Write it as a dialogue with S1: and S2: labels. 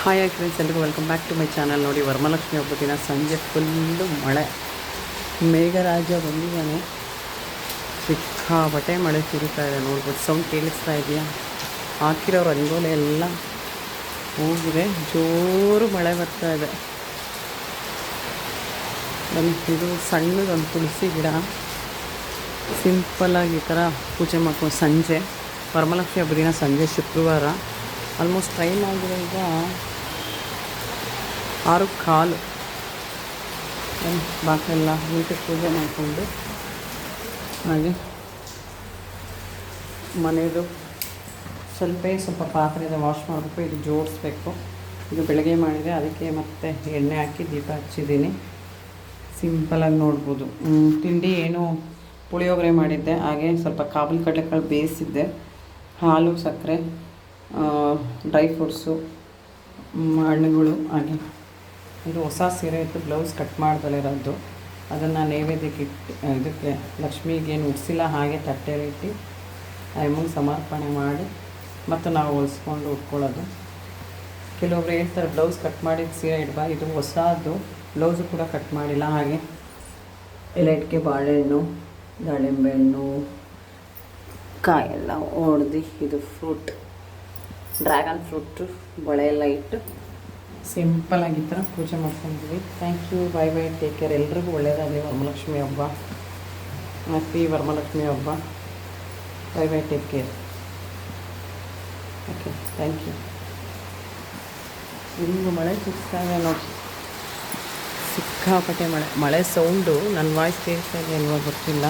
S1: Hi friends, ಎಲ್ರಿಗೂ welcome back to my channel. ನೋಡಿ, ವರಮಹಾಲಕ್ಷ್ಮಿ ಹಬ್ಬದ ದಿನ ಸಂಜೆ ಫುಲ್ಲು ಮಳೆ. ಮೇಘರಾಜ ಬಂದಿದ್ದಾನೆ. ಸಿಕ್ಕಾಪಟ್ಟೆ ಮಳೆ ಸುರಿತಾ ಇದೆ. ನೋಡ್ಬೋದು, ಸೌಂಡ್ ಕೇಳಿಸ್ತಾ ಇದೆಯಾ? ಹಾಕಿರೋ ರಂಗೋಲಿ ಎಲ್ಲ ಹೋಗಿದೆ. ಜೋರು ಮಳೆ ಬರ್ತಾ ಇದೆ. ಇದು ಸಣ್ಣದೊಂದು ತುಳಸಿ ಗಿಡ. ಸಿಂಪಲ್ಲಾಗಿ ಈ ಥರ ಪೂಜೆ ಮಾಡ್ಕೊಂಡು ಸಂಜೆ ವರಮಹಾಲಕ್ಷ್ಮಿ ಹಬ್ಬದ ದಿನ ಸಂಜೆ ಶುಕ್ರವಾರ ಆಲ್ಮೋಸ್ಟ್ ಟೈಮ್ ಆಗಿದೆ ಈಗ 6:15. ಬಾಕೆಲ್ಲ ನೀಟಾಗಿ ಪೂಜೆ ಮಾಡಿಕೊಂಡು ಹಾಗೆ ಮನೆಯದು ಸ್ವಲ್ಪ ಪಾತ್ರೆ ಇದೆ, ವಾಶ್ ಮಾಡಬೇಕು. ಇದು ಜೋಡಿಸ್ಬೇಕು. ಇದು ಬೆಳಗ್ಗೆ ಮಾಡಿದೆ, ಅದಕ್ಕೆ ಮತ್ತೆ ಎಣ್ಣೆ ಹಾಕಿ ದೀಪ ಹಚ್ಚಿದ್ದೀನಿ. ಸಿಂಪಲಾಗಿ ನೋಡ್ಬೋದು. ತಿಂಡಿ ಏನು ಪುಳಿಯೋಗರೆ ಮಾಡಿದ್ದೆ, ಹಾಗೆ ಸ್ವಲ್ಪ ಕಾಬೂಲ್ ಕಡಲೆಕಾಳು ಬೇಯಿಸಿದ್ದೆ, ಹಾಲು, ಸಕ್ಕರೆ, ಡ್ರೈ ಫ್ರೂಟ್ಸು, ಹಣ್ಣುಗಳು. ಹಾಗೆ ಇದು ಹೊಸ ಸೀರೆ ಇತ್ತು, ಬ್ಲೌಸ್ ಕಟ್ ಮಾಡ್ದಲ್ಲಿರೋದು. ಅದನ್ನು ನೈವೇದ್ಯಕ್ಕೆ ಇದಕ್ಕೆ ಲಕ್ಷ್ಮಿಗೇನು ಉಡಿಸಿಲ್ಲ, ಹಾಗೆ ತಟ್ಟೆಲಿಟ್ಟು ಅಮ್ಮಂಗೆ ಸಮರ್ಪಣೆ ಮಾಡಿ ಮತ್ತು ನಾವು ಹೊಲಿಸ್ಕೊಂಡು ಉಟ್ಕೊಳ್ಳೋದು. ಕೆಲವೊಬ್ರು ಹೇಳ್ತಾರೆ ಬ್ಲೌಸ್ ಕಟ್ ಮಾಡಿದ ಸೀರೆ ಇಡಬಾರ್ದು. ಇದು ಹೊಸದು, ಬ್ಲೌಸು ಕೂಡ ಕಟ್ ಮಾಡಿಲ್ಲ. ಹಾಗೆ ಎಲೆಟ್ಗೆ ಬಾಳೆಹಣ್ಣು, ದಾಳಿಂಬೆ ಹಣ್ಣು, ಕಾಯೆಲ್ಲ ಹೊಡೆದು, ಇದು ಫ್ರೂಟ್, ಡ್ರ್ಯಾಗನ್ ಫ್ರೂಟು, ಬಳೆ ಎಲ್ಲ ಇಟ್ಟು ಸಿಂಪಲಾಗಿ ಈ ಥರ ಪೂಜೆ ಮಾಡ್ಕೊಂಡಿದ್ವಿ. Thank you, bye bye, take care. ಎಲ್ರಿಗೂ ಒಳ್ಳೆಯದಾಗಲಿ. ವರಮಹಾಲಕ್ಷ್ಮಿ ಹಬ್ಬ, ಹ್ಯಾಪಿ ವರಮಹಾಲಕ್ಷ್ಮಿ ಹಬ್ಬ. Bye bye, take care. Okay, thank you. ಇಲ್ಲಿಂದು ಮಳೆ ಸುತ್ತಾಗ ನೋಡಿ, ಸಿಕ್ಕಾಪಟ್ಟೆ ಮಳೆ ಸೌಂಡು ನನ್ನ ವಾಯ್ಸ್ ಕೇಳ್ತಾ ಇದೆ ಅನ್ನೋ ಗೊತ್ತಿಲ್ಲ.